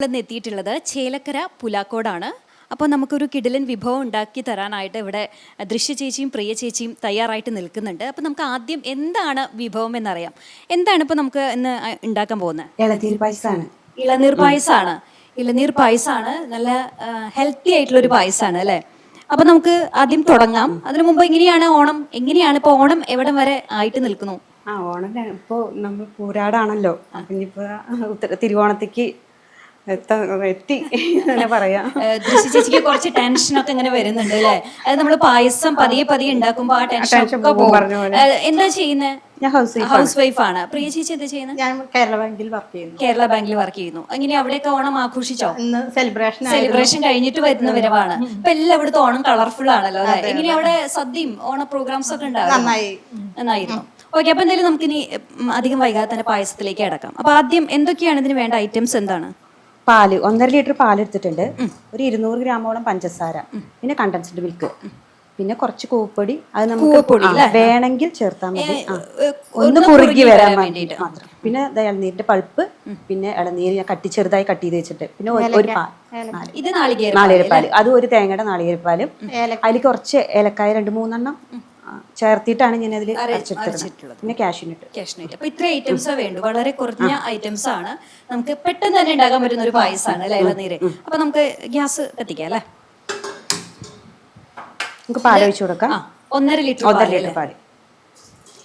എത്തിയിട്ടുള്ളത് ചേലക്കര പുലാക്കോടാണ്. അപ്പോൾ നമുക്കൊരു കിടിലൻ വിഭവം ഉണ്ടാക്കി തരാനായിട്ട് ഇവിടെ ദൃശ്യ ചേച്ചിയും പ്രിയ ചേച്ചിയും തയ്യാറായിട്ട് നിൽക്കുന്നുണ്ട്. അപ്പോൾ നമുക്ക് ആദ്യം എന്താണ് വിഭവം എന്നറിയാം. എന്താണ് ഇപ്പോൾ നമുക്ക് ഇന്ന് ഉണ്ടാക്കാൻ പോകുന്നത്? ഇളനീർ പായസമാണ്. ഇളനീർ പായസമാണ്. നല്ല ഹെൽത്തി ആയിട്ടുള്ളൊരു പായസമാണ് അല്ലേ? അപ്പോൾ നമുക്ക് ആദ്യം തുടങ്ങാം. അതിനു മുമ്പ് എങ്ങനെയാണ് ഇപ്പോൾ ഓണം എവിടം വരെ ആയിട്ട് നിൽക്കുന്നു? ഓണം ഇപ്പോൾ നമ്മൾ പൂരാടാണല്ലോ. അപ്പം ഇനിയിപ്പോൾ തിരുവോണത്തേക്ക് എത്തി പറയാം. ദൃശ്യ ചേച്ചിക്ക് കുറച്ച് ടെൻഷനൊക്കെ ഇങ്ങനെ വരുന്നുണ്ട് അല്ലേ? അത് നമ്മൾ പായസം പതിയെ ഉണ്ടാക്കുമ്പോ ആ ടെൻഷൻ എന്താ ചെയ്യുന്നത്? ഞാൻ ഹൗസ് വൈഫ് ആണ്. പ്രിയ ചേച്ചി എന്താ ചെയ്യുന്നത്? ഞാൻ കേരള ബാങ്കിൽ വർക്ക് ചെയ്യുന്നു. അങ്ങനെ അവിടെയൊക്കെ ഓണം ആഘോഷിച്ചോ? സെലിബ്രേഷൻ കഴിഞ്ഞിട്ട് വരുന്ന വരവാണ്. ഇപ്പൊ എല്ലാം ഇവിടുത്തെ ഓണം കളർഫുൾ ആണല്ലോ അല്ലെ? എങ്ങനെ അവിടെ സദ്യയും ഓണ പ്രോഗ്രാംസ് ഒക്കെ നന്നായിരുന്നു. ഓക്കെ, അപ്പൊ എന്തായാലും നമുക്കിനി അധികം വൈകാതെ തന്നെ പായസത്തിലേക്ക് അടക്കാം. അപ്പൊ ആദ്യം എന്തൊക്കെയാണ് ഇതിന് വേണ്ട ഐറ്റംസ്? എന്താണ്? പാല് 1.5 ലിറ്റർ പാൽ എടുത്തിട്ടുണ്ട്. ഒരു 200 ഗ്രാമോളം പഞ്ചസാര, പിന്നെ കണ്ടൻസ്ഡ് മിൽക്ക്, പിന്നെ കുറച്ച് കൂവപ്പൊടി. അത് നമുക്ക് വേണമെങ്കിൽ ചേർത്താൽ മതി, ഒന്ന് കുറുകി വരാൻ വേണ്ടിയിട്ട് മാത്രം. പിന്നെ ഇളനീരിന്റെ പൾപ്പ്, പിന്നെ ഇളനീര് ഞാൻ ചെറുതായി കട്ട് ചെയ്ത് വെച്ചിട്ട്, പിന്നെ ഒരു നാളികേരപ്പാല്, അത് ഒരു തേങ്ങയുടെ നാളികേരപ്പാലും, അതിൽ കുറച്ച് ഏലക്കായ 2-3 ചേർത്തിട്ടാണ് ഞാൻ അതിൽ അരച്ചിട്ടുള്ളത്. പിന്നെ കാഷ്യൂനട്ട്. അപ്പൊ ഇത്ര ഐറ്റംസ് വേണ്ടു. വളരെ കുറഞ്ഞ ഐറ്റംസ് ആണ്. നമുക്ക് പെട്ടെന്ന് തന്നെ ഉണ്ടാക്കാൻ പറ്റുന്ന ഒരു പായസമാണ് അല്ലെ ഇളനീര്. അപ്പൊ നമുക്ക് ഗ്യാസ് കത്തിക്കാം അല്ലെ? നമുക്ക് പാൽ ഒഴിച്ചു കൊടുക്കാം. 1.5 ലിറ്റർ പാല്.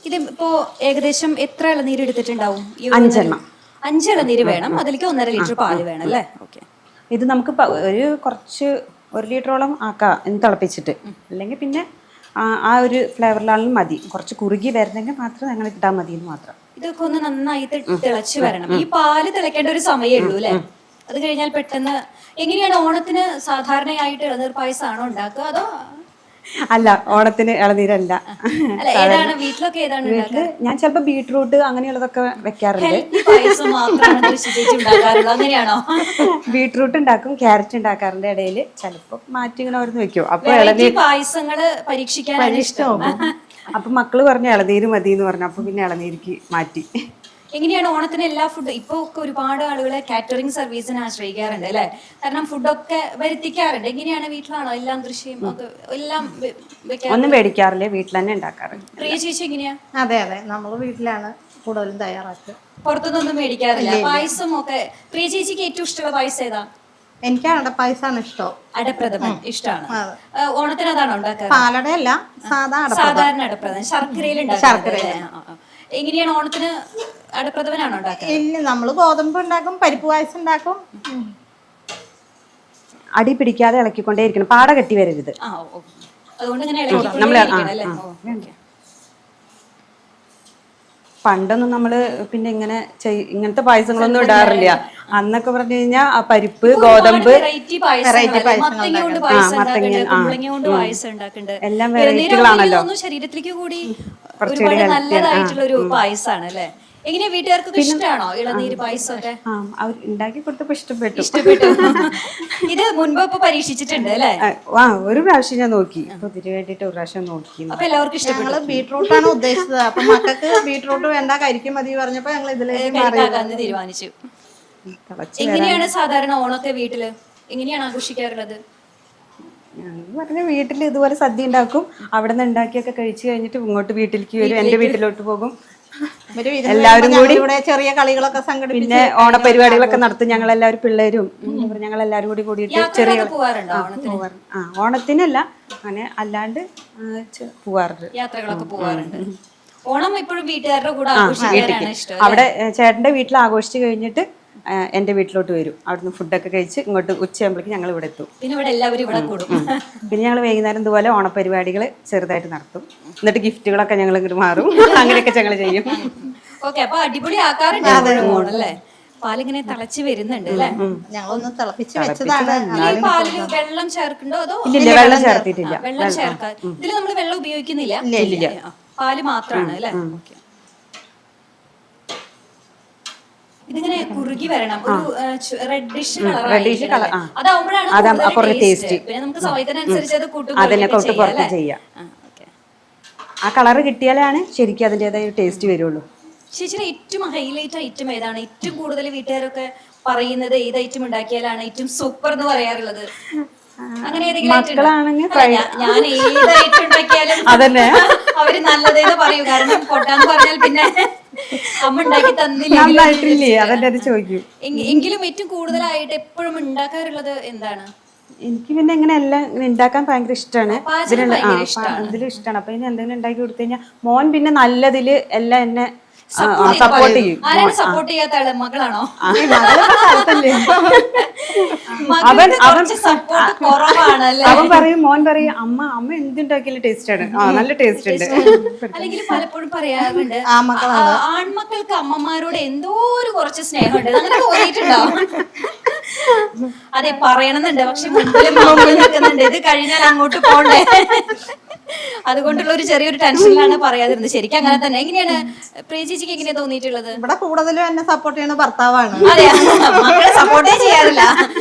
ഇത് ഇപ്പോ ഏകദേശം എത്ര ഇളനീര് എടുത്തിട്ടുണ്ടാവും? 5 ഇളനീര് വേണം. അതിലേക്ക് 1.5 ലിറ്റർ പാല് വേണം അല്ലേ? ഓക്കെ. ഇത് നമുക്ക് കുറച്ച് 1 ലിറ്ററോളം ആക്കാം തിളപ്പിച്ചിട്ട്. അല്ലെങ്കിൽ പിന്നെ ആ ഒരു ഫ്ലേവറിലാണെങ്കിലും മതി. കുറച്ച് കുറുകി വരുന്നെങ്കിൽ മാത്രം ഞങ്ങൾ ഇട്ടാൽ മതി എന്ന് മാത്രം. ഇതൊക്കെ ഒന്ന് നന്നായിട്ട് തിളച്ച് വരണം. ഈ പാല് തിളക്കേണ്ട ഒരു സമയമേ ഉള്ളൂ അല്ലെ? അത് കഴിഞ്ഞാൽ പെട്ടെന്ന്. എങ്ങനെയാണ് ഓണത്തിന് സാധാരണയായിട്ട് ഇളനീർ പായസമാണോ ഉണ്ടാക്കുക അതോ? അല്ല, ഓണത്തിന് ഇളനീരല്ല. വീട്ടിലൊക്കെ ഞാൻ ചിലപ്പോ ബീട്രൂട്ട് അങ്ങനെയുള്ളതൊക്കെ വെക്കാറുണ്ട്. ബീട്രൂട്ട് ഉണ്ടാക്കും, ക്യാരറ്റ് ഉണ്ടാക്കാറുണ്ട്. ഇടയിൽ ചിലപ്പോ മാറ്റി ഇങ്ങനെ ഓരോന്ന് വെക്കും. അപ്പൊ ഇളനീർ പായസങ്ങള് പരീക്ഷിക്കാൻ ഇഷ്ടം. അപ്പൊ മക്കള് പറഞ്ഞു ഇളനീര് മതി എന്ന് പറഞ്ഞു. അപ്പൊ പിന്നെ ഇളനീർക്ക് മാറ്റി. എങ്ങനെയാണ് ഓണത്തിന് എല്ലാ ഫുഡും? ഇപ്പൊ ഒക്കെ ഒരുപാട് ആളുകൾ കാറ്ററിംഗ് സർവീസിനെ ആശ്രയിക്കാറുണ്ട് അല്ലെ? കാരണം ഫുഡൊക്കെ വരുത്തിക്കാറുണ്ട്. എങ്ങനെയാണ്? വീട്ടിലാണോ എല്ലാം? ദൃശ്യം എല്ലാം ഒന്നും മേടിക്കാറില്ല, വീട്ടിൽ തന്നെ ഉണ്ടാക്കാറുണ്ട്. പ്രിയ ചേച്ചി എങ്ങനെയാ? അതെ, നമ്മള് വീട്ടിലാണ് കൂടുതലും തയ്യാറാക്കുക. പുറത്തുനിന്നൊന്നും മേടിക്കാറില്ല. പായസം ഒക്കെ പ്രിയ ചേച്ചിക്ക് ഏറ്റവും ഇഷ്ടമുള്ള പായസം ഏതാ? എനിക്ക് അടപ്പായസാണ് ഇഷ്ടം. അടപ്രഥമൻ ഇഷ്ടമാണ്. ഓണത്തിന് അതാണോ ഉണ്ടാക്കുക? പാലട അല്ല, സാധാരണ അടപ്രഥമൻ ശർക്കരയിൽ ഉണ്ടാക്കുക. എങ്ങനെയാണ് ഓണത്തിന് അടപ്രഥമനാണോ ഉണ്ടാക്കുക? ഇല്ല, നമ്മള് ഗോതമ്പ് ഉണ്ടാക്കും, പരിപ്പ് പായസം ഉണ്ടാക്കും. അടി പിടിക്കാതെ ഇളക്കിക്കൊണ്ടേ ഇരിക്കണം, പാട കെട്ടി വരരുത്. അതുകൊണ്ട് ഇങ്ങനെ പണ്ടൊന്നും നമ്മള് പിന്നെ ഇങ്ങനത്തെ പായസങ്ങളൊന്നും ഇടാറില്ല. അന്നൊക്കെ പറഞ്ഞു കഴിഞ്ഞാൽ ആ പരിപ്പ്, ഗോതമ്പ്, എല്ലാം വെറൈറ്റികളാണല്ലോ. ശരീരത്തിലേക്ക് കൂടി ഒരുപാട് നല്ലതായിട്ടുള്ള ഒരു പായസമാണ് അല്ലെ? എങ്ങനെയാ വീട്ടുകാർക്ക് ഇഷ്ടമാണോ ഇളനീര് പായസമൊക്കെ? ഉണ്ടാക്കി കൊടുത്തപ്പോ ഇഷ്ടപ്പെട്ടു. ഇത് മുൻപ് ഇപ്പൊ പരീക്ഷിച്ചിട്ടുണ്ട് അല്ലെ? ഒരു പ്രാവശ്യം ഞാൻ നോക്കി. അപ്പൊ ഇതിന് വേണ്ടിട്ട് ഒരു പ്രാവശ്യം നോക്കി. അപ്പൊ എല്ലാവർക്കും ഇഷ്ടപ്പെട്ടു. ബീട്രൂട്ടാണ് ഉദ്ദേശിച്ചത്. അപ്പൊ മക്കൾക്ക് ബീട്രൂട്ട് വേണ്ട, കരിക്കും മതി പറഞ്ഞപ്പോ ഞങ്ങൾ ഇതിലേക്ക് തീരുമാനിച്ചു. എങ്ങനെയാണ് സാധാരണ ഓണൊക്കെ വീട്ടില് എങ്ങനെയാണ് ആഘോഷിക്കാറുള്ളത്? പറഞ്ഞ വീട്ടിൽ ഇതുപോലെ സദ്യ ഉണ്ടാക്കും. അവിടെ നിന്ന് ഉണ്ടാക്കിയൊക്കെ കഴിച്ചു കഴിഞ്ഞിട്ട് ഇങ്ങോട്ട് വീട്ടിലേക്ക് വരും. എന്റെ വീട്ടിലോട്ട് പോകും. എല്ലാവരും കൂടി ചെറിയ കളികളൊക്കെ സംഘടിപ്പിച്ച് പിന്നെ ഓണപരിപാടികളൊക്കെ നടത്തും. ഞങ്ങളെല്ലാവരും പിള്ളേരും ഞങ്ങളെല്ലാവരും കൂടിയിട്ട് ചെറിയ ഓണത്തിനല്ല, അങ്ങനെ അല്ലാണ്ട് പോവാറുണ്ട്. യാത്രകളൊക്കെ പോവാറുണ്ട്. ഓണം ഇപ്പോഴും വീട്ടുകാരുടെ കൂടെ ആഘോഷിക്കാനാണ് ഇഷ്ടം. അവിടെ ചേട്ടന്റെ വീട്ടിൽ ആഘോഷിച്ച് കഴിഞ്ഞിട്ട് എന്റെ വീട്ടിലോട്ട് വരും. അവിടുന്ന് ഫുഡൊക്കെ കഴിച്ച് ഇങ്ങോട്ട് ഉച്ചയാകുമ്പോഴേക്കും ഞങ്ങൾ ഇവിടെ എത്തും. പിന്നെ ഇവിടെ എല്ലാവരും ഇവിടെ കൂടും. പിന്നെ ഞങ്ങൾ വൈകുന്നേരം ഇതുപോലെ ഓണപരിപാടികൾ ചെറുതായിട്ട് നടത്തും. എന്നിട്ട് ഗിഫ്റ്റുകളൊക്കെ ഞങ്ങൾ ഇങ്ങോട്ട് മാറും. അങ്ങനെയൊക്കെ ഞങ്ങൾ ചെയ്യും. ഓക്കെ, അപ്പൊ അടിപൊളി ആക്കാറുണ്ട്. പാലിങ്ങനെ തിളച്ച് വരുന്നുണ്ട് അല്ലെ? ഞങ്ങളൊന്ന് തിളപ്പിച്ച് വെച്ചതാണ്. പാലിൽ വെള്ളം ചേർക്കണ്ടോ അതോ? ഇല്ല, വെള്ളം ചേർത്തിട്ടില്ല. വെള്ളം ചേർക്കാൻ ഇതിൽ നമ്മൾ വെള്ളം ഉപയോഗിക്കുന്നില്ല, പാല് മാത്രമാണ് അല്ലെ? ഓക്കെ. ഇതിങ്ങനെ കുറുകി വരണം, ഒരു റെഡിഷ് കളർ. അതാവുമ്പോഴാണ് ടേസ്റ്റ്. പിന്നെ നമുക്ക് സമയത്തിനനുസരിച്ച് അത് കൂട്ടും ചെയ്യാം. ആ കളർ കിട്ടിയാലാണ് ശരിക്കും അതിൻ്റെതായ ടേസ്റ്റ് വരുള്ളൂ. ചേച്ചിയുടെ ഏറ്റവും ഹൈലൈറ്റ് ഐറ്റം ഏതാണ്? ഏറ്റവും കൂടുതൽ വീട്ടുകാരൊക്കെ പറയുന്നത് ഏത് ഐറ്റം ഉണ്ടാക്കിയാലാണ് ഏറ്റവും സൂപ്പർ എന്ന് പറയാറുള്ളത്? അങ്ങനെ ഏതെങ്കിലും item ഉണ്ടോ? മക്കളാണെങ്കിൽ ഞാൻ ഏത് ഐറ്റം ഉണ്ടാക്കിയാലും അതന്നെ. അവര് നല്ലതെന്ന് പറയൂ. കാരണം പൊട്ടാന്ന് പറഞ്ഞാൽ പിന്നെ അമ്മ ഉണ്ടാക്കി തന്നില്ല. നന്നായിട്ടില്ലേ അതന്നെ അത് ചോദിക്കും. എങ്കിലും ഏറ്റവും കൂടുതലായിട്ട് എപ്പോഴും ഉണ്ടാക്കാറുള്ളത് എന്താണ്? എനിക്ക് പിന്നെ ഇങ്ങനെ എല്ലാം ഉണ്ടാക്കാൻ ഭയങ്കര ഇഷ്ടമാണ്. പാചകം ഭയങ്കര ഇഷ്ടാണ്. ഇതിലും ഇഷ്ടമാണ്. അപ്പൊ ഇനി എന്തെങ്കിലും ഉണ്ടാക്കി കൊടുത്തു കഴിഞ്ഞാൽ മോൻ പിന്നെ നല്ലതില് എല്ലാം എന്നെ സപ്പോർട്ട് ചെയ്യും. ആരാണ് സപ്പോർട്ട് ചെയ്യാത്ത ആള്? മകളാണോ? സപ്പോർട്ട് കുറവാണല്ലേ? അവൻ പറയും, മോൻ പറയും, അമ്മ എന്തുണ്ടാക്കിയാലും ടേസ്റ്റ് ആണ്, നല്ല ടേസ്റ്റ് ഉണ്ട്. അല്ലെങ്കിൽ പലപ്പോഴും പറയാറുണ്ട് ആൺമക്കൾക്ക് അമ്മമാരോട് എന്തോ ഒരു കുറച്ച് സ്നേഹമുണ്ട്. അങ്ങനെ തോന്നിയിട്ടുണ്ടോ? അതെ, പറയണമെന്നുണ്ട്. പക്ഷെ മുമ്പിലും നിൽക്കുന്നുണ്ട്. ഇത് കഴിഞ്ഞാൽ അങ്ങോട്ട് പോണ്ടേ, അതുകൊണ്ടുള്ള ഒരു ചെറിയൊരു ടെൻഷനിലാണ് പറയാതിരുന്നത്. ശരിക്കും അങ്ങനെ തന്നെ. എങ്ങനെയാണ് പ്രിയ ചേച്ചിക്ക് എങ്ങനെയാ തോന്നിയിട്ടുള്ളത്? ഇവിടെ കൂടുതലും എന്നെ സപ്പോർട്ട് ചെയ്യുന്ന ഭർത്താവാണ്. അതെ, മക്കളെ സപ്പോർട്ടേ ചെയ്യാറില്ല.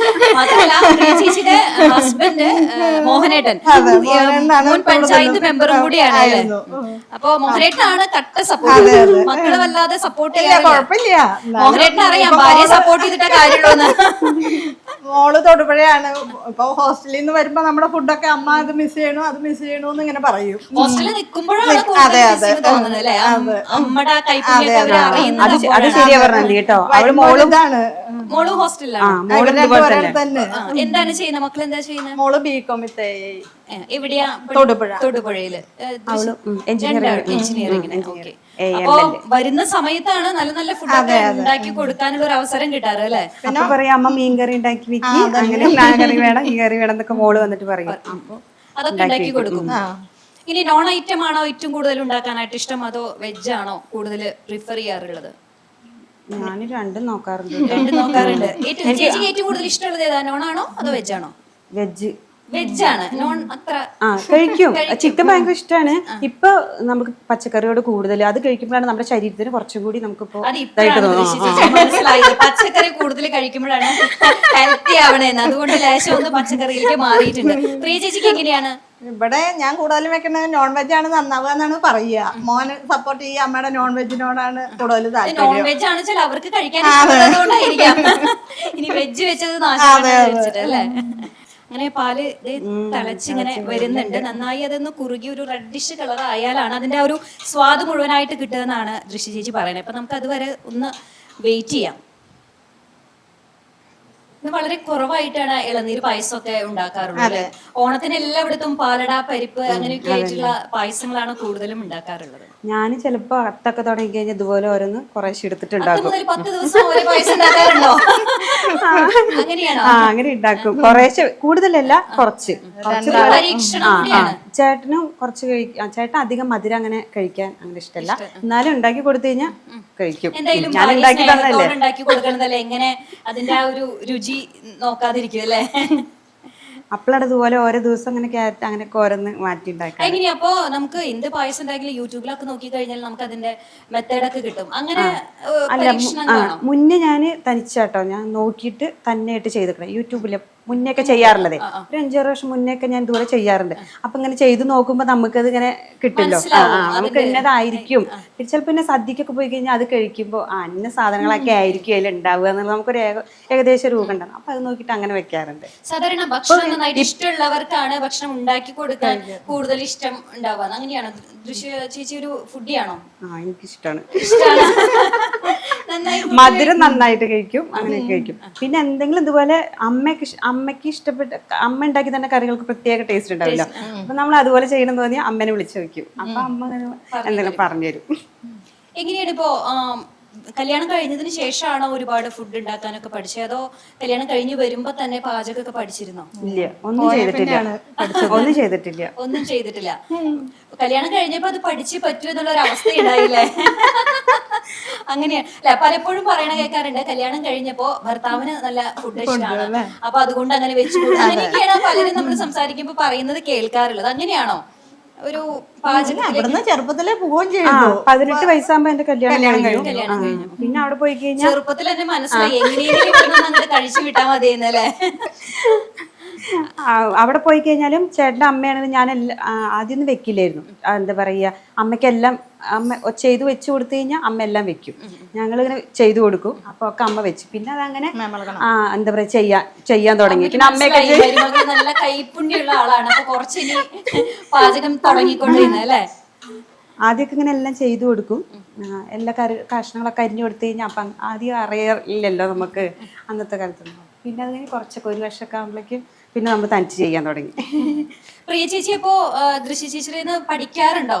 മാത്രമല്ല പ്രിയ ചേച്ചിയുടെ ഹസ്ബൻഡ് മോഹനേട്ടൻ മുൻ പഞ്ചായത്ത് മെമ്പറും കൂടിയാണ് അല്ലേ? അപ്പൊ മോഹനേട്ടനാണ് കട്ട സപ്പോർട്ട്. മക്കളെ വല്ലാതെ സപ്പോർട്ട് ചെയ്യാറില്ല. കുഴപ്പമില്ല. മോഹനേട്ടൻ അറിയാം ഭാര്യയെ സപ്പോർട്ട് ചെയ്തിട്ടേ കാര്യമുള്ളൂ. മോള് തൊടുപുഴയാണ്. ഇപ്പൊ ഹോസ്റ്റലിൽ നിന്ന് വരുമ്പോ നമ്മുടെ ഫുഡൊക്കെ അമ്മ അത് മിസ് ചെയ്യണു അത് മിസ് ചെയ്യണു എന്ന് ഇങ്ങനെ പറയും. ഹോസ്റ്റലിൽ നിൽക്കുമ്പോഴാണ് തോന്നുന്നത് അല്ലേ? അമ്മയുടെ കൈപ്പുണ്യൊക്കെ അവര് അറിയുന്നത്. അത് ശരിയാ പറഞ്ഞത് കേട്ടോ. അവള് മോളും ഇതാണ്. മോളും ഹോസ്റ്റലിലാണ്. തന്നെ. എന്താണ് ചെയ്യുന്നത്? മക്കൾ എന്താ ചെയ്യുന്നത്? മോള് ബികോം എവിടെയാ? തൊടുപുഴയില് എഞ്ചിനീയറിംഗിന്. ഓക്കെ. അപ്പൊ വരുന്ന സമയത്താണ് നല്ല നല്ല ഫുഡൊക്കെ ഉണ്ടാക്കി കൊടുക്കാനുള്ള ഒരു അവസരം കിട്ടാറ് അല്ലേ? അപ്പൊ പറയാം, അമ്മ മീൻകറി ഉണ്ടാക്കി വെക്കി, അങ്ങനെ ആ കറി വേണം ഈ കറി വേണം എന്നൊക്കെ മോള് വന്നിട്ട് പറയും. അപ്പൊ അതൊക്കെ ഉണ്ടാക്കി കൊടുക്കും. ഇനി നോൺ ഐറ്റം ആണോ ഏറ്റവും കൂടുതൽ ഉണ്ടാക്കാനായിട്ട് ഇഷ്ടം, അതോ വെജ് ആണോ കൂടുതൽ പ്രിഫർ ചെയ്യാറുള്ളത്? ഞാൻ രണ്ടും നോക്കാറുണ്ട്. രണ്ടും നോക്കാറുണ്ട്. ചേച്ചിക്ക് ഏറ്റവും കൂടുതൽ ഇഷ്ടമുള്ളത് ഏതാ, നോൺ ആണോ അതോ വെജ് ആണോ? വെജ്. വെജാണ്. നോൺ അത്ര കഴിക്കും. ചിക്കൻ ഭയങ്കര ഇഷ്ടമാണ്. ഇപ്പൊ നമുക്ക് പച്ചക്കറിയോട് കൂടുതൽ അത് കഴിക്കുമ്പോഴാണ് നമ്മുടെ ശരീരത്തിന് കുറച്ചും കൂടി നമുക്കിപ്പോ മനസ്സിലായത്. പച്ചക്കറി കൂടുതൽ കഴിക്കുമ്പോഴാണ് ഹെൽത്തി ആവണേന്ന്. അതുകൊണ്ട് ലേശം ഒന്ന് പച്ചക്കറിയിലേക്ക് മാറിയിട്ടുണ്ട്. പ്രിയ ചേച്ചിക്ക് എങ്ങനെയാണ്? ഇവിടെ ഞാൻ കൂടുതലും വെക്കുന്നത് നോൺ വെജ് ആണ് നന്നാവുക എന്നാണ് പറയുക. മോന് സപ്പോർട്ട് ചെയ്യുക, അമ്മയുടെ നോൺ വെജിനോടാണ് കൂടുതൽ താല്പര്യം. നോൺ വെജ് ആണ് വെച്ചാൽ അവർക്ക് കഴിക്കാൻ ഇഷ്ടമുള്ളതുകൊണ്ടായിരിക്കാം. ഇനി വെജ് വെച്ചത് നാശം അല്ലേ? അങ്ങനെ പാല് തിളച്ചിങ്ങനെ വരുന്നുണ്ട്. നന്നായി അതൊന്ന് കുറുകി ഒരു റെഡിഷ് കളർ ആയാലാണ് അതിന്റെ ആ ഒരു സ്വാദ് മുഴുവനായിട്ട് കിട്ടുമെന്നാണ് ദൃശ്യ ചേച്ചി പറയുന്നത്. അപ്പൊ നമുക്ക് അതുവരെ ഒന്ന് വെയിറ്റ് ചെയ്യാം. ഇത് വളരെ കുറവായിട്ടാണ് ഇളനീർ പായസമൊക്കെ ഉണ്ടാക്കാറുള്ളത്. ഓണത്തിന് എല്ലായിടത്തും പാലട, പരിപ്പ് അങ്ങനെയൊക്കെ ആയിട്ടുള്ള പായസങ്ങളാണ് കൂടുതലും ഉണ്ടാക്കാറുള്ളത്. ഞാൻ ചിലപ്പോ അത്തൊക്കെ തുടങ്ങി കഴിഞ്ഞാൽ ഇതുപോലെ ഓരോന്ന് കുറേശ്ശെ എടുത്തിട്ടുണ്ടാകും. 10 ദിവസം ഓരോ പായസം ഉണ്ടാക്കാറുണ്ടോ? അങ്ങനെയാണോ? അങ്ങനെ ഉണ്ടാക്കും. കുറേശ്ശെ, കൂടുതലല്ല, കുറച്ച്. ചേട്ടനും കുറച്ച് കഴിക്കും. ചേട്ടൻ അധികം മധുരം അങ്ങനെ കഴിക്കാൻ അങ്ങനെ ഇഷ്ടമല്ല. എന്നാലും ഉണ്ടാക്കി കൊടുത്തു കഴിഞ്ഞാൽ കഴിക്കും. ഞാൻ ഉണ്ടാക്കി തന്നല്ലേ. ഉണ്ടാക്കി കൊടുക്കണതല്ലേ, എങ്ങനെ അതിന്റെ ആ ഒരു രുചി നോക്കാതിരിക്കും അല്ലേ? അപ്പോഴാണ് ഇതുപോലെ ഓരോ ദിവസം അങ്ങനെ ക്യാരറ്റ് അങ്ങനെ ഓരോന്ന് മാറ്റി ഉണ്ടാക്കാം. എങ്ങനെയാ? അപ്പൊ നമുക്ക് എന്ത് പായസം ഉണ്ടാക്കിയാലും യൂട്യൂബിലൊക്കെ നോക്കി കഴിഞ്ഞാൽ നമുക്ക് അതിന്റെ മെത്തേഡൊക്കെ കിട്ടും. അങ്ങനെ മുന്നേ ഞാൻ തനിച്ചാട്ടോ ഞാൻ നോക്കിയിട്ട് തന്നെയായിട്ട് ചെയ്തിട്ടുണ്ട്. യൂട്യൂബില് മുന്നേ ഒക്കെ ചെയ്യാറുള്ളത്. ഒരു 5-6 വർഷം മുന്നേ ഒക്കെ ഞാൻ ഇതുപോലെ ചെയ്യാറുണ്ട്. അപ്പൊ ഇങ്ങനെ ചെയ്ത് നോക്കുമ്പോ നമുക്കത് ഇങ്ങനെ കിട്ടില്ലോ. നമുക്ക് ഇന്നതായിരിക്കും. ചിലപ്പോ പിന്നെ സദ്യക്കൊക്കെ പോയി കഴിഞ്ഞാൽ അത് കഴിക്കുമ്പോ ഇന്ന സാധനങ്ങളൊക്കെ ആയിരിക്കും അതിൽ ഉണ്ടാവുക എന്നുള്ളത് നമുക്കൊരു ഏകദേശം രൂപ ഉണ്ടാകും. അപ്പൊ അത് നോക്കിയിട്ട് അങ്ങനെ വെക്കാറുണ്ട്. സാധാരണ ഭക്ഷണം നന്നായിട്ട് ഇഷ്ടമുള്ളവർക്കാണ് ഭക്ഷണം ഉണ്ടാക്കി കൊടുക്കാൻ കൂടുതൽ ഇഷ്ടം ഉണ്ടാവുക. അങ്ങനെയാണോ? ദൃശ്യ ചേച്ചി ഒരു ഫുഡിയാണോ? എനിക്കിഷ്ടമാണ്. മധുരം നന്നായിട്ട് കഴിക്കും, അങ്ങനെയൊക്കെ കഴിക്കും. പിന്നെ എന്തെങ്കിലും ഇതുപോലെ അമ്മയ്ക്ക് ഇഷ്ടപ്പെട്ട അമ്മ ഉണ്ടാക്കി തന്നെ കറികൾക്ക് പ്രത്യേക ടേസ്റ്റ് ഉണ്ടാവില്ല. അപ്പൊ നമ്മൾ അതുപോലെ ചെയ്യണം തോന്നിയാൽ അമ്മനെ വിളിച്ചു വെക്കും. അപ്പൊ അമ്മ എന്തെങ്കിലും പറഞ്ഞുതരും. എങ്ങനെയാണ് ഇപ്പോ കല്യാണം കഴിഞ്ഞതിന് ശേഷമാണോ ഒരുപാട് ഫുഡ് ഉണ്ടാക്കാനൊക്കെ പഠിച്ചത്, അതോ കല്യാണം കഴിഞ്ഞ് വരുമ്പോ തന്നെ പാചകമൊക്കെ പഠിച്ചിരുന്നോ? ഇല്ല, ഒന്നും ചെയ്തിട്ടില്ല. ഒന്നും ചെയ്തിട്ടില്ല. കല്യാണം കഴിഞ്ഞപ്പോ അത് പഠിച്ചേ പറ്റൂ എന്നുള്ള ഒരു അവസ്ഥ ഉണ്ടായില്ലേ? അങ്ങനെയാണ് അല്ലെ? പലപ്പോഴും പറയണ കേൾക്കാറുണ്ട്, കല്യാണം കഴിഞ്ഞപ്പോ ഭർത്താവിന് നല്ല ഫുഡ് ഇഷ്ടമാണ്, അപ്പൊ അതുകൊണ്ട് അങ്ങനെ വെച്ചു. അങ്ങനെയൊക്കെയാണ് പലരും നമ്മൾ സംസാരിക്കുമ്പോ പറയുന്നത് കേൾക്കാറുള്ളത്. അങ്ങനെയാണോ? ഒരു പാചകം ചെറുപ്പത്തിലെ പോവുകയും ചെയ്തു. 18 വയസ്സാകുമ്പോ എന്റെ കല്യാണം കഴിഞ്ഞു. പിന്നെ അവിടെ പോയി കഴിഞ്ഞാൽ ചെറുപ്പത്തിൽ എന്നെ മനസ്സിലായി എങ്ങനെയെങ്കിലും കഴിച്ചു വിട്ടാ മതിയെന്നല്ലേ? അവിടെ പോയി കഴിഞ്ഞാലും ചേട്ടൻ്റെ അമ്മയാണെങ്കിലും ഞാൻ ആദ്യം ഒന്നും വെക്കില്ലായിരുന്നു. എന്താ പറയുക, അമ്മയ്ക്കെല്ലാം അമ്മ ചെയ്ത് വെച്ച് കൊടുത്തു കഴിഞ്ഞാൽ അമ്മ എല്ലാം വെക്കും. ഞങ്ങളിങ്ങനെ ചെയ്തു കൊടുക്കും, അപ്പോൾ ഒക്കെ അമ്മ വെച്ചു. പിന്നെ അതങ്ങനെ എന്താ പറയുക ചെയ്യാൻ തുടങ്ങി. പിന്നെ അമ്മയൊക്കെ മരുമകൾ നല്ല കൈപ്പുണ്യുള്ള ആളാണ്, അപ്പൊ കുറച്ചിനി പാചകം തുടങ്ങിക്കൊണ്ടിരുന്നത് അല്ലേ? ആദ്യമൊക്കെ ഇങ്ങനെ എല്ലാം ചെയ്തു കൊടുക്കും. എല്ലാ കഷ്ണങ്ങളൊക്കെ അരിഞ്ഞു കൊടുത്തു കഴിഞ്ഞാൽ അപ്പം ആദ്യം അറിയില്ലല്ലോ നമുക്ക് അന്നത്തെ കാലത്തൊന്നും. പിന്നെ അതിന് കുറച്ചൊക്കെ 1 വർഷമൊക്കെ ആകുമ്പോഴേക്കും പിന്നെ നമ്മൾ തനിച്ച് ചെയ്യാൻ തുടങ്ങി. പ്രിയ ചേച്ചി അപ്പോ ദൃശ്യ ചേച്ചിന്ന് പഠിക്കാറുണ്ടോ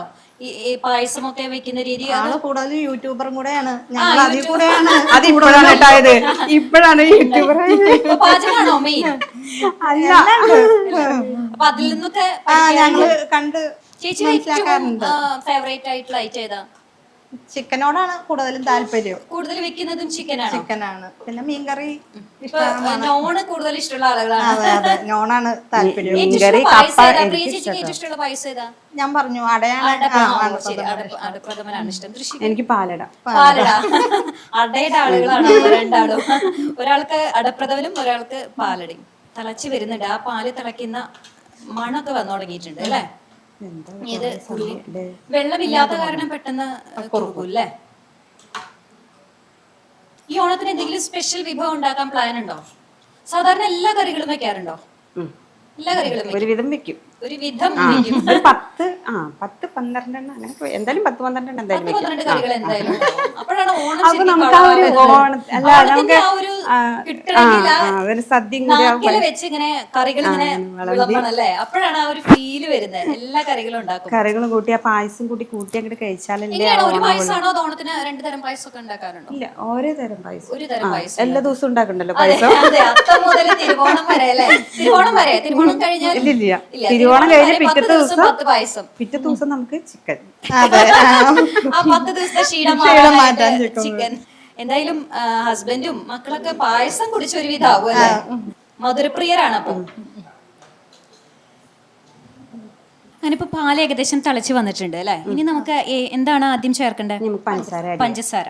ഈ പായസമൊക്കെ വെക്കുന്ന രീതി? ആള് കൂടുതൽ യൂട്യൂബറും കൂടെയാണ്, ഞങ്ങൾ അതിൽ കൂടെയാണ്. അത് ഇപ്പോഴാണ് കേട്ടായത്, ഇപ്പോഴാണ് യൂട്യൂബർ. പാചകമാണോ മെയിൻ? അല്ല, അപ്പൊ അതിൽ നിന്നൊക്കെ ഞങ്ങള് കണ്ട് ചേച്ചി ഫേവറേറ്റ് ആയിട്ടുള്ള ഐറ്റം ഏതാ? ചിക്കനോടാണ് കൂടുതലും താല്പര്യം. കൂടുതൽ വെക്കുന്നതും ചിക്കനാണ്. ചിക്കനാണ്. പിന്നെ മീൻകറി നോണ് കൂടുതൽ ഇഷ്ടമുള്ള ആളുകളാണ്. അതെ അതെ, നോണാണ് താല്പര്യം. പ്രിയ ചേച്ചിക്ക് ഏറ്റവും ഇഷ്ടമുള്ള പായസം ഏതാ? ഞാൻ പറഞ്ഞു അടയാണ്. അടപ്രഥമനാണ് ഇഷ്ടം. എനിക്ക് പാലട. അടയുടെ ആളുകളാണ് രണ്ടാളും. ഒരാൾക്ക് അടപ്രഥമനും ഒരാൾക്ക് പാലടയും. തിളച്ച് വരുന്നുണ്ട്, ആ പാല് തിളയ്ക്കുന്ന മണൊക്കെ വന്നു തുടങ്ങിയിട്ടുണ്ട് അല്ലേ? ഇത് വെള്ളമില്ലാത്ത കാരണം പെട്ടെന്ന് കുറുകും അല്ലേ? ഈ ഓണത്തിന് എന്തെങ്കിലും സ്പെഷ്യൽ വിഭവം ഉണ്ടാക്കാൻ പ്ലാൻ ഉണ്ടോ? സാധാരണ എല്ലാ കറികളും വെക്കാറുണ്ടോ? എല്ലാ കറികളും ഒരുവിധം വെക്കും. ഒരു വിധം 10-12 അങ്ങനെ എന്തായാലും 10-12 എന്തായാലും 12 കറികൾ എന്തായാലും. അപ്പോഴാണ് ഓണം അപ്പൊ നമുക്ക് ആ ഒരു അല്ല നമുക്ക് ഒരു സദ്യയും കൂടി വെച്ച് ഇങ്ങനെ കറികൾ ഇങ്ങനെ വിളമ്പണല്ലേ? അപ്പോഴാണ് ആ ഒരു ഫീല് വരുന്നത്. എല്ലാ കറികളും ഉണ്ടാക്കും. കറികളും കൂട്ടി ആ പായസം കൂട്ടി അങ്ങോട്ട് കഴിച്ചാലല്ലേ. ഒരു പായസമാണോ ഓണത്തിന് 2 തരം പായസം ഒക്കെ ഉണ്ടാക്കാറുണ്ടോ? ഇല്ല, ഓരോ തരം പായസം. ഒരു തരം പായസം എല്ലാ ദിവസവും ഉണ്ടാക്കണ്ടല്ലോ പായസം. അതെ, അത്തം മുതൽ തിരുവോണം വരെ അല്ലേ? തിരുവോണം കഴിഞ്ഞാൽ ഇല്ല, തിരുവോണം കഴിഞ്ഞ് പിറ്റത്തെ ദിവസം 10 പായസം. പിറ്റേ ദിവസം നമുക്ക് ചിക്കൻ. ആ 10 ദിവസത്തെ ക്ഷീണം മാറ്റാൻ ചിക്കൻ. എന്തായാലും ഹസ്ബൻഡും മക്കളൊക്കെ പായസം കുടിച്ച ഒരു വിധാവും അല്ലേ? മധുരപ്രിയരാണ്. അപ്പൊ അങ്ങനിപ്പോ പാല് ഏകദേശം തിളച്ച് വന്നിട്ടുണ്ട് അല്ലെ? ഇനി നമുക്ക് എന്താണ് ആദ്യം ചേർക്കേണ്ടത്? പഞ്ചസാര.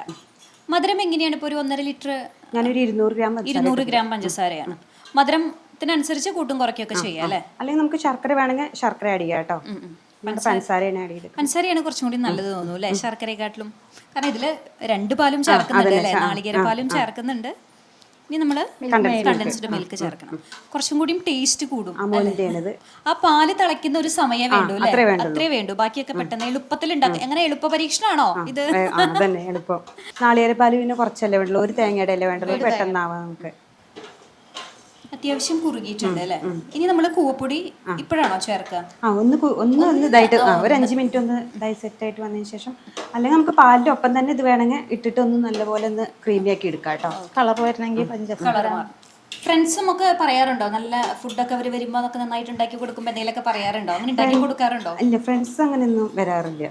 മധുരം എങ്ങനെയാണ്? ഇപ്പൊ ഒരു 1.5 ലിറ്റർ ഞാനൊരു 200 ഗ്രാം പഞ്ചസാരയാണ്. മധുരത്തിനനുസരിച്ച് കൂട്ടും കുറയ്ക്കൊക്കെ ചെയ്യാം അല്ലെ? അല്ലെങ്കിൽ നമുക്ക് ശർക്കര വേണമെങ്കിൽ ശർക്കര ആഡ് ചെയ്യാം കേട്ടോ. പഞ്ചസാരയാണ് കുറച്ചും കൂടി നല്ലത് തോന്നുന്നു അല്ലെ ശർക്കരയെക്കാട്ടിലും? കാരണം ഇതില് 2 പാലും ചേർക്കുന്നുണ്ട് അല്ലെ? നാളികേര പാലും ചേർക്കുന്നുണ്ട്. ഇനി നമ്മള് കണ്ടൻസ്ഡ് മിൽക്ക് ചേർക്കണം. കുറച്ചും കൂടി ടേസ്റ്റ് കൂടും. ആ പാല് തിളയ്ക്കുന്ന ഒരു സമയം വേണ്ടു അല്ലെ? അത്രേ വേണ്ടു. ബാക്കിയൊക്കെ പെട്ടെന്ന് എളുപ്പത്തിൽ ഉണ്ടാക്കും. എങ്ങനെ എളുപ്പ പരീക്ഷണാണോ ഇത്? എളുപ്പം. നാളികേര പാല് പിന്നെ കുറച്ചല്ലേ വേണ്ടുള്ളൂ, ഒരു തേങ്ങയുടെ അല്ലേ വേണ്ടുള്ളൂ, പെട്ടെന്നാവാം നമുക്ക്. അത്യാവശ്യം കുറുകിയിട്ടുണ്ട് അല്ലേ? ഇനി നമ്മള് കൂവപ്പൊടി ഇപ്പോഴാണോ ചേർക്കുക? ഒന്ന് ഇതായിട്ട് ഒരു 5 മിനിറ്റ് ഒന്ന് ഇതായി സെറ്റ് ആയിട്ട് വന്നതിന് ശേഷം, അല്ലെങ്കിൽ നമുക്ക് പാലിന്റെ ഒപ്പം തന്നെ ഇത് വേണമെങ്കിൽ ഇട്ടിട്ട് ഒന്ന് നല്ലപോലെ ഒന്ന് ക്രീമി ആക്കി എടുക്കാം കേട്ടോ. കളർ വരണമെങ്കിൽ പഞ്ചസാര. ഫ്രണ്ട്സും ഒക്കെ പറയാറുണ്ടോ നല്ല ഫുഡൊക്കെ അവർ വരുമ്പോ അതൊക്കെ നന്നായിട്ട് ഉണ്ടാക്കി കൊടുക്കുമ്പോ എന്തെങ്കിലുമൊക്കെ പറയാറുണ്ടോ? അങ്ങനെ ഉണ്ടാക്കി കൊടുക്കാറുണ്ടോ? ഇല്ല, ഫ്രണ്ട്സ് അങ്ങനെയൊന്നും വരാറില്ല.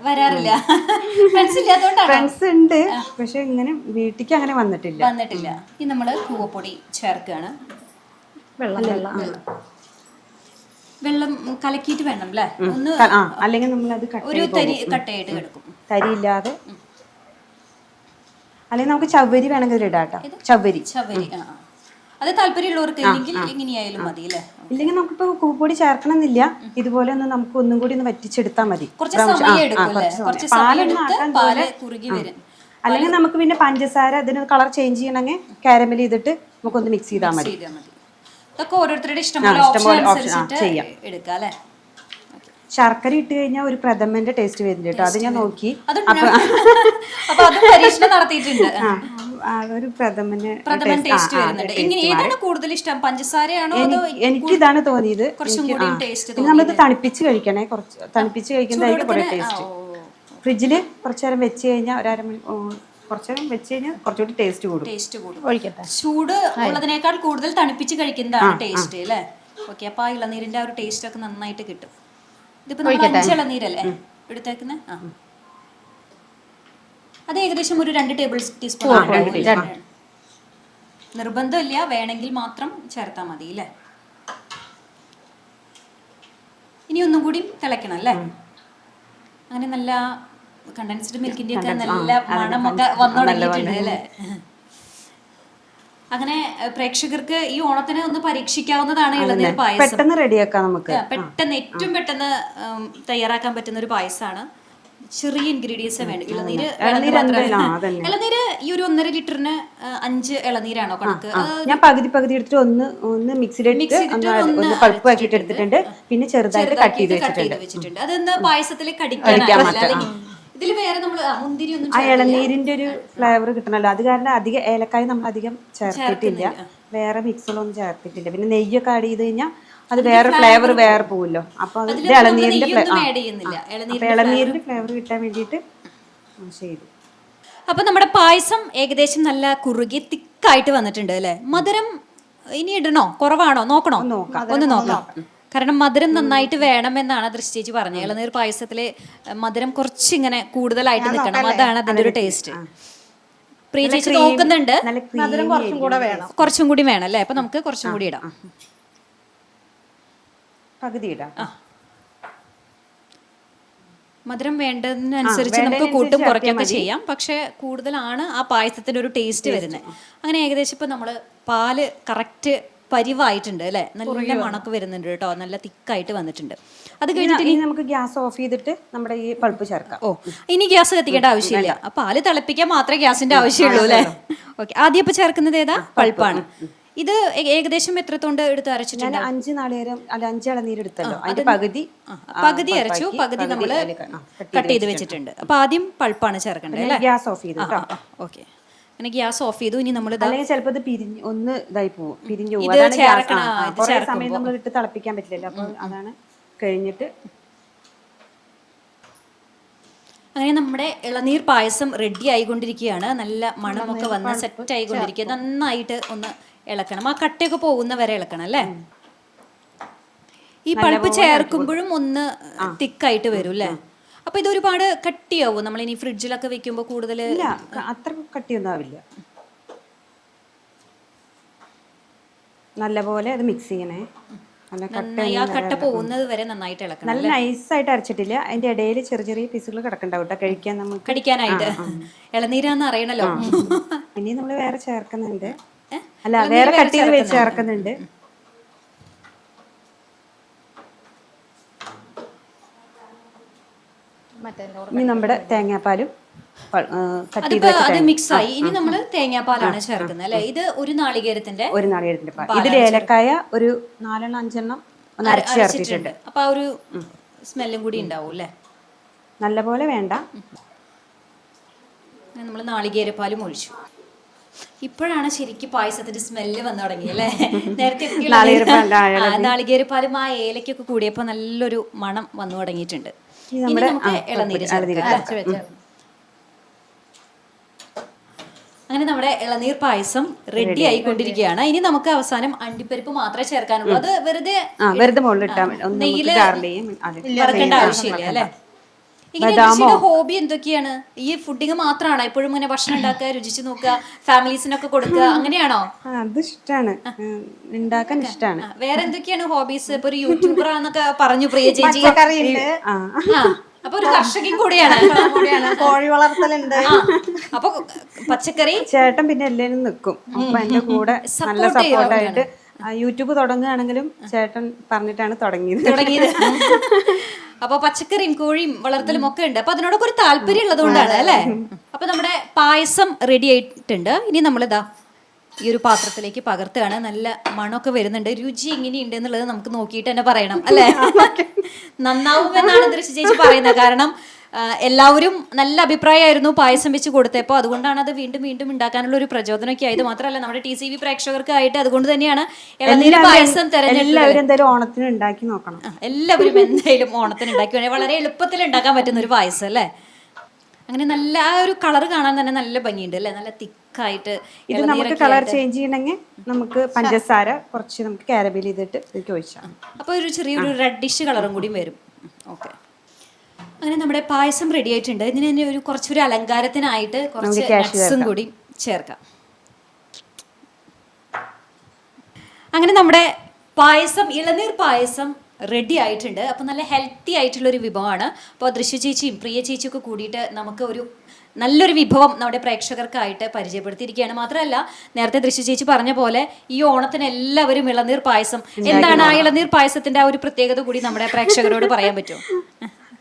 ഫ്രണ്ട്സ് ഇല്ലാത്തതുകൊണ്ടാണ്. ഫ്രണ്ട്സ് ഉണ്ട്, പക്ഷെ ഇങ്ങനെ വീട്ടിലേക്ക് അങ്ങനെ വന്നിട്ടില്ല. ഇനി നമ്മള് കൂവപ്പൊടി ചേർക്കുകയാണ്. വെള്ളം കലക്കിയിട്ട് വേണം അല്ലേ? ഒന്ന് അല്ലെങ്കിൽ നമ്മളത് ഒരു തരി കട്ടയായിട്ട് കിടക്കും, തരിയില്ലാതെ. അല്ലെങ്കിൽ നമുക്ക് ചവ്വരി വേണമെങ്കിൽ ഇടാട്ടോ. ചവ്വരി അത് താല്പര്യമുള്ളവർക്ക് ഇങ്ങനെയായാലും മതി അല്ലേ? ഇല്ലെങ്കിൽ നമുക്കിപ്പോ കൂപ്പൊടി ചേർക്കണമെന്നില്ല. ഇതുപോലെ ഒന്ന് നമുക്ക് ഒന്നും കൂടി ഒന്ന് വറ്റിച്ചെടുത്താൽ മതി. അല്ലെങ്കിൽ നമുക്ക് പിന്നെ പഞ്ചസാര അതിന് കളർ ചേഞ്ച് ചെയ്യണമെങ്കിൽ കാരമൽ ചെയ്തിട്ട് നമുക്കൊന്ന് മിക്സ് ചെയ്താൽ മതി. ഇതൊക്കെ ഓരോരുത്തരുടെ ഇഷ്ടംപോലെ ചെയ്യാം, എടുക്കാം അല്ലേ? ശർക്കര ഇട്ട് കഴിഞ്ഞാൽ ഒരു പ്രഥമന്റെ ടേസ്റ്റ് വരുന്നുണ്ട് കേട്ടോ, അത് ഞാൻ നോക്കി. അപ്പൊ അത് പരീക്ഷണം നടത്തിയിട്ടുണ്ട്. ഒരു പ്രഥമൻ ടേസ്റ്റ് വരുന്നുണ്ട്. ഏതാണ് കൂടുതൽ ഇഷ്ടം, പഞ്ചസാരയാണോ? എനിക്ക് ഇതാണ് തോന്നിയത്. നമ്മളിത് തണുപ്പിച്ച് കഴിക്കണേ, കുറച്ച് തണുപ്പിച്ച് കഴിക്കുന്നതായിരിക്കും കുറേ ടേസ്റ്റ്. ഫ്രിഡ്ജിൽ കുറച്ചു നേരം വെച്ച് കഴിഞ്ഞാൽ കുറച്ചേരം വെച്ച് കഴിഞ്ഞാൽ കുറച്ചുകൂടി ടേസ്റ്റ് കൂടും. ഒഴിക്കട്ടെ. ചൂട് ഉള്ളതിനേക്കാൾ കൂടുതൽ തണുപ്പിച്ച് കഴിക്കുന്നതാണ് ടേസ്റ്റ് അല്ലേ? ഓക്കെ, അപ്പൊ ആ ഇളനീരിന്റെ ആ ഒരു ടേസ്റ്റ് ഒക്കെ നന്നായിട്ട് കിട്ടും. ഇതിപ്പോ 5 ഇളനീരല്ലേ എടുത്തേക്കുന്നത്? അത് ഏകദേശം ഒരു 2 ടേബിൾ ടീസ്പൂൺ. നിർബന്ധമില്ല, വേണമെങ്കിൽ മാത്രം ചേർത്താൽ മതി അല്ലേ? ഇനി ഒന്നും കൂടി തിളയ്ക്കണം അല്ലേ? അങ്ങനെ നല്ല കണ്ടൻസ്ഡ് മിൽക്കിന്റെ ഒക്കെ നല്ല മണമൊക്കെ വന്നു തുടങ്ങിയിട്ടുണ്ട് അല്ലേ? അങ്ങനെ പ്രേക്ഷകർക്ക് ഈ ഓണത്തിന് ഒന്ന് പരീക്ഷിക്കാവുന്നതാണ് ഇളനീർ പായസം. പെട്ടെന്ന് റെഡിയാക്കാം നമുക്ക്. പെട്ടെന്ന് ഏറ്റവും പെട്ടെന്ന് തയ്യാറാക്കാൻ പറ്റുന്ന ഒരു പായസമാണ്. ചെറിയ ഇൻഗ്രീഡിയൻസ് വേണം. ഇളനീര് ഇളനീര് ഈ ഒരു 1.5 ലിറ്ററിന് 5 ഇളനീരാണോ കണക്ക്? ഞാൻ പകുതി എടുത്തിട്ട് ഒന്ന് മിക്സിയിലിട്ട് പൾപ്പ് ആക്കിയിട്ട് എടുത്തിട്ടുണ്ട്. പിന്നെ ചെറുതായിട്ട് കട്ട് ചെയ്ത് വെച്ചിട്ടുണ്ട്. അതെന്താ പായസത്തിൽ കടിക്കാനാണ്. ഇതിൽ വേറെ നമ്മൾ മുന്തിരി ഒന്നും ആ ഇളനീരിന്റെ ഒരു ഫ്ലേവർ കിട്ടണല്ലോ, അത് കാരണം അധികം ഏലക്കായ നമ്മൾ അധികം ചേർത്തിട്ടില്ല, വേറെ മിക്സുകളൊന്നും ചേർത്തിട്ടില്ല. പിന്നെ നെയ്യൊക്കെ ആഡ് ചെയ്ത് കഴിഞ്ഞാൽ അത് വേറെ ഫ്ലേവർ വേറെ പോവല്ലോ. അപ്പൊ ഇത് ഇളനീരിന്റെ ഫ്ലേവർ കിട്ടാൻ വേണ്ടിയിട്ട് ചെയ്തു. അപ്പൊ നമ്മുടെ പായസം ഏകദേശം നല്ല കുറുകി തിക്കായിട്ട് വന്നിട്ടുണ്ട് അല്ലെ. മധുരം ഇനി ഇടണോ കുറവാണോ നോക്കണോ? ഒന്ന് നോക്കാം. കാരണം മധുരം നന്നായിട്ട് വേണമെന്നാണ് ദൃശ്യ ചേച്ചി പറഞ്ഞത്. ഇളനീർ പായസത്തില് മധുരം കുറച്ചിങ്ങനെ കൂടുതലായിട്ട് നിൽക്കണം, അതാണ് അതിന്റെ ഒരു ടേസ്റ്റ്. പ്രിയ ചേച്ചി നോക്കുന്നുണ്ട്, മധുരം കുറച്ചും കൂടി വേണം അല്ലേ. അപ്പൊ നമുക്ക് കുറച്ചും കൂടി ഇടാം. പകുതി ഇടാം. മധുരം വേണ്ടതിനനുസരിച്ച് നമുക്ക് കൂട്ടും കുറയ്ക്കൊക്കെ ചെയ്യാം. പക്ഷെ കൂടുതലാണ് ആ പായസത്തിന്റെ ഒരു ടേസ്റ്റ് വരുന്നത്. അങ്ങനെ ഏകദേശം ഇപ്പൊ നമ്മള് പാല് കറക്റ്റ് പരിവായിട്ടുണ്ട് അല്ലെ. നല്ല മണക്ക് വരുന്നുണ്ട് കേട്ടോ, നല്ല തിക്കായിട്ട് വന്നിട്ടുണ്ട്. അത് കഴിഞ്ഞിട്ട് ഇനി നമുക്ക് ഗ്യാസ് ഓഫ് ചെയ്തിട്ട് നമ്മുടെ ഈ പൾപ്പ് ചേർക്കാം. ഓ, ഇനി ഗ്യാസ് കത്തിക്കേണ്ട ആവശ്യമില്ല. പാല് തിളപ്പിക്കാൻ മാത്രമേ ഗ്യാസിന്റെ ആവശ്യമുള്ളൂ അല്ലെ. ഓക്കെ, ആദ്യം ഇപ്പൊ ചേർക്കുന്നത് ഏതാ? പൾപ്പാണ്. ഇത് ഏകദേശം എത്രത്തോണ്ട് എടുത്ത് അരച്ചിട്ടുണ്ട്? 5 നാളികേരം അല്ല 5 ഇളനീര് എടുത്തല്ലോ, അതിന്റെ പകുതി അരച്ചു, പകുതി നമ്മള് കട്ട് ചെയ്ത് വെച്ചിട്ടുണ്ട്. അപ്പൊ ആദ്യം പൾപ്പാണ് ചേർക്കേണ്ടത് അല്ലേ. ഗ്യാസ് ഓഫ് ചെയ്തു. ഓക്കെ, അങ്ങനെ ഗ്യാസ് ഓഫ് ചെയ്തു. ഇനി നമ്മൾ ചിലപ്പോൾ ഒന്ന് ഇതായി പോകും, പിരിഞ്ഞു പോകും. കുറെ സമയം നമ്മൾ ഇട്ട് തിളപ്പിക്കാൻ പറ്റില്ലല്ലോ, അപ്പൊ അതാണ് കഴിഞ്ഞിട്ട്. അങ്ങനെ നമ്മുടെ ഇളനീർ പായസം റെഡി ആയിക്കൊണ്ടിരിക്കുകയാണ്. നല്ല മണമൊക്കെ വന്ന് സെറ്റ് ആയിക്കൊണ്ടിരിക്കുക. നന്നായിട്ട് ഒന്ന് ഇളക്കണം, ആ കട്ടയൊക്കെ പോകുന്ന വരെ ഇളക്കണം അല്ലേ. ഈ പൾപ്പ് ചേർക്കുമ്പോഴും ഒന്ന് തിക്കായിട്ട് വരും അല്ലേ. അപ്പൊ ഇത് ഒരുപാട് കട്ടിയാവും നമ്മൾ ഇനി ഫ്രിഡ്ജിലൊക്കെ വെക്കുമ്പോ? കൂടുതൽ അത്ര കട്ടിയൊന്നും ആവില്ല. നല്ലപോലെ അത് മിക്സ് ചെയ്യണേ. ആ കട്ട പോകുന്നത് വരെ നന്നായിട്ട് ഇളക്കണം. നല്ല നൈസായിട്ട് അരച്ചിട്ടില്ല, അതിന്റെ ഇടയിൽ ചെറിയ ചെറിയ പീസുകൾ കിടക്കണ്ടാവും കേട്ടോ, കഴിക്കാൻ നമുക്ക് കടിക്കാനായിട്ട്. ഇളനീരാന്ന് അറിയണല്ലോ. ഇനി നമ്മൾ വേറെ ചേർക്കുന്നുണ്ട്, അല്ല വേറെ കട്ട് ചെയ്ത് വെച്ച് ചേർക്കുന്നുണ്ട്. ഇനി നമ്മുടെ തേങ്ങാപ്പാലും അത് മിക്സ് ആയി. ഇനി നമ്മൾ തേങ്ങാപ്പാലാണ് ചേർക്കുന്നത് അല്ലെ. ഇത് ഒരു നാളികേരത്തിന്റെ പാൽ. ഇതിൽ ഏലക്കായ ഒരു 4-5 ഒന്ന് അരച്ച് ചേർത്തിട്ടുണ്ട്. അപ്പൊ ആ ഒരു സ്മെല്ലും കൂടി ഉണ്ടാവും അല്ലെ. നല്ലപോലെ വേണ്ട. നമ്മൾ നാളികേരപ്പാലും ഒഴിച്ചു. ഇപ്പോഴാണ് ശരിക്കും പായസത്തിന്റെ സ്മെല്ല് വന്നു തുടങ്ങി അല്ലേ. നേരത്തെ നാളികേരപ്പാലും ആ ഏലക്കൊക്കെ കൂടിയപ്പോ നല്ലൊരു മണം വന്നു തുടങ്ങിയിട്ടുണ്ട്. ഇനി നമുക്ക് ഇളനീര് അങ്ങനെ നമ്മുടെ ഇളനീർ പായസം റെഡി ആയിക്കൊണ്ടിരിക്കുകയാണ്. ഇനി നമുക്ക് അവസാനം അണ്ടിപ്പരിപ്പ് മാത്രമേ ചേർക്കാനുള്ളൂ. അത് വെറുതെ നെയ്യില് വറക്കേണ്ട ആവശ്യമില്ല അല്ലെ. ഇങ്ങനെ ഹോബി എന്തൊക്കെയാണ്? ഈ ഫുഡിങ് മാത്രമാണോ? എപ്പോഴും ഇങ്ങനെ ഭക്ഷണം ഉണ്ടാക്കുക, രുചിച്ച് നോക്കുക, ഫാമിലീസിനൊക്കെ കൊടുക്കുക, അങ്ങനെയാണോ? അത് ഇഷ്ടമാണ്, ഉണ്ടാക്കാൻ ഇഷ്ടമാണ്. വേറെ എന്തൊക്കെയാണ് ഹോബീസ്? ഇപ്പൊ ഒരു യൂട്യൂബർ ആന്നൊക്കെ പറഞ്ഞു പ്രിയ ചേച്ചി. അപ്പൊ ഒരു കർഷകൻ കൂടിയാണ്, കോഴി വളർത്തലുണ്ട്. അപ്പൊ പച്ചക്കറി ചേട്ടൻ പിന്നെ എല്ലാവരും നിൽക്കും. അപ്പൊ എന്റെ കൂടെ നല്ല സപ്പോർട്ടായിട്ട് യൂട്യൂബ് തുടങ്ങുകയാണെങ്കിലും ചേട്ടൻ പറഞ്ഞിട്ടാണ് തുടങ്ങിയത്. അപ്പൊ പച്ചക്കറിയും കോഴിയും വളർത്തലും ഒക്കെ ഉണ്ട്. അപ്പൊ അതിനോടൊക്കെ ഒരു താല്പര്യം ഉള്ളതുകൊണ്ടാണ് അല്ലെ. അപ്പൊ നമ്മുടെ പായസം റെഡി ആയിട്ടുണ്ട്. ഇനി നമ്മളിതാ ഈ ഒരു പാത്രത്തിലേക്ക് പകർത്തുകയാണ്. നല്ല മണമൊക്കെ വരുന്നുണ്ട്. രുചി എങ്ങനെയുണ്ട് എന്നുള്ളത് നമുക്ക് നോക്കിയിട്ട് തന്നെ പറയണം അല്ലെ. നന്നാവുമെന്നാണ് ദൃശ്യ ചേച്ചി പറയുന്നത്. കാരണം എല്ലാവരും നല്ല അഭിപ്രായമായിരുന്നു പായസം വെച്ച് കൊടുത്തപ്പോൾ. അതുകൊണ്ടാണ് അത് വീണ്ടും വീണ്ടും ഉണ്ടാക്കാനുള്ള ഒരു പ്രചോദനമൊക്കെ ആയത്. മാത്രമല്ല നമ്മുടെ TCV പ്രേക്ഷകർക്കായിട്ട് അതുകൊണ്ട് തന്നെയാണ് ഇളനീർ പായസം തെരഞ്ഞെടുത്തത്. ഓണത്തിന് ഉണ്ടാക്കി നോക്കണം, എല്ലാവരും എന്തായാലും ഓണത്തിന് ഉണ്ടാക്കി. വളരെ എളുപ്പത്തിൽ ഉണ്ടാക്കാൻ പറ്റുന്ന ഒരു പായസം അല്ലേ. അങ്ങനെ നല്ല ആ ഒരു കളർ കാണാൻ തന്നെ നല്ല ഭംഗിയുണ്ട് അല്ലേ. നല്ല തിക്കായിട്ട്. ഇത് നമുക്ക് കളർ ചേഞ്ച് ചെയ്യണമെങ്കിൽ നമുക്ക് പഞ്ചസാര കുറച്ച് നമുക്ക് കാരമൽ ചെയ്തിട്ട് ഒഴിച്ചാൽ അപ്പോൾ ഒരു ചെറിയൊരു റെഡിഷ് കളറും കൂടി വരും. ഓക്കെ, അങ്ങനെ നമ്മുടെ പായസം റെഡി ആയിട്ടുണ്ട്. ഇതിന് തന്നെ ഒരു കുറച്ചൊരു അലങ്കാരത്തിനായിട്ട് കുറച്ച് നട്ട്സും കൂടി ചേർക്കാം. അങ്ങനെ നമ്മുടെ പായസം, ഇളനീർ പായസം റെഡി ആയിട്ടുണ്ട്. അപ്പോൾ നല്ല ഹെൽത്തി ആയിട്ടുള്ളൊരു വിഭവമാണ്. അപ്പോൾ ദൃശ്യ ചേച്ചിയും പ്രിയ ചേച്ചിയും ഒക്കെ കൂടിയിട്ട് നമുക്ക് ഒരു നല്ലൊരു വിഭവം നമ്മുടെ പ്രേക്ഷകർക്കായിട്ട് പരിചയപ്പെടുത്തിയിരിക്കുകയാണ്. മാത്രമല്ല നേരത്തെ ദൃശ്യ ചേച്ചി പറഞ്ഞ പോലെ ഈ ഓണത്തിന് എല്ലാവരും ഇളനീർ പായസം, എന്താണ് ആ ഇളനീർ പായസത്തിന്റെ ആ ഒരു പ്രത്യേകത കൂടി നമ്മുടെ പ്രേക്ഷകരോട് പറയാൻ പറ്റുമോ?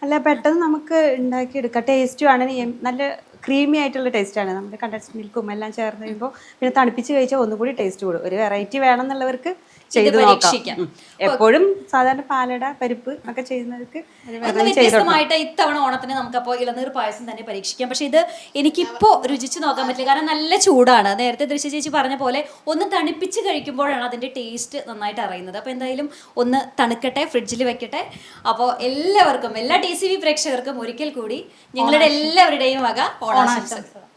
അല്ല, പെട്ടെന്ന് നമുക്ക് ഉണ്ടാക്കിയെടുക്കാം. ടേസ്റ്റും ആണ്, നല്ല ക്രീമി ആയിട്ടുള്ള ടേസ്റ്റാണ്. നമ്മുടെ കണ്ടൻസ്ഡ് മിൽക്കും എല്ലാം ചേർന്ന് കഴിയുമ്പോൾ പിന്നെ തണുപ്പിച്ച് കഴിച്ചാൽ ഒന്നുകൂടി ടേസ്റ്റ് കൂടും. ഒരു വെറൈറ്റി വേണമെന്നുള്ളവർക്ക് ചെയ്ത് പരീക്ഷിക്കാം. എപ്പോഴും സാധാരണ പാലട പരിപ്പ് ഒക്കെ ചെയ്യുന്നവർക്ക് വ്യത്യസ്തമായിട്ട് ഇത്തവണ ഓണത്തിന് നമുക്കപ്പോൾ ഇളനീർ പായസം തന്നെ പരീക്ഷിക്കാം. പക്ഷെ ഇത് എനിക്കിപ്പോ രുചിച്ച് നോക്കാൻ പറ്റില്ല, കാരണം നല്ല ചൂടാണ്. നേരത്തെ ദൃശ്യ ചേച്ചി പറഞ്ഞ പോലെ ഒന്ന് തണുപ്പിച്ച് കഴിക്കുമ്പോഴാണ് അതിന്റെ ടേസ്റ്റ് നന്നായിട്ട് അറിയുന്നത്. അപ്പോൾ എന്തായാലും ഒന്ന് തണുക്കട്ടെ, ഫ്രിഡ്ജിൽ വെക്കട്ടെ. അപ്പോൾ എല്ലാവർക്കും, എല്ലാ TCV പ്രേക്ഷകർക്കും ഒരിക്കൽ കൂടി ഞങ്ങളുടെ എല്ലാവരുടെയും വക ഓണാശംസകൾ.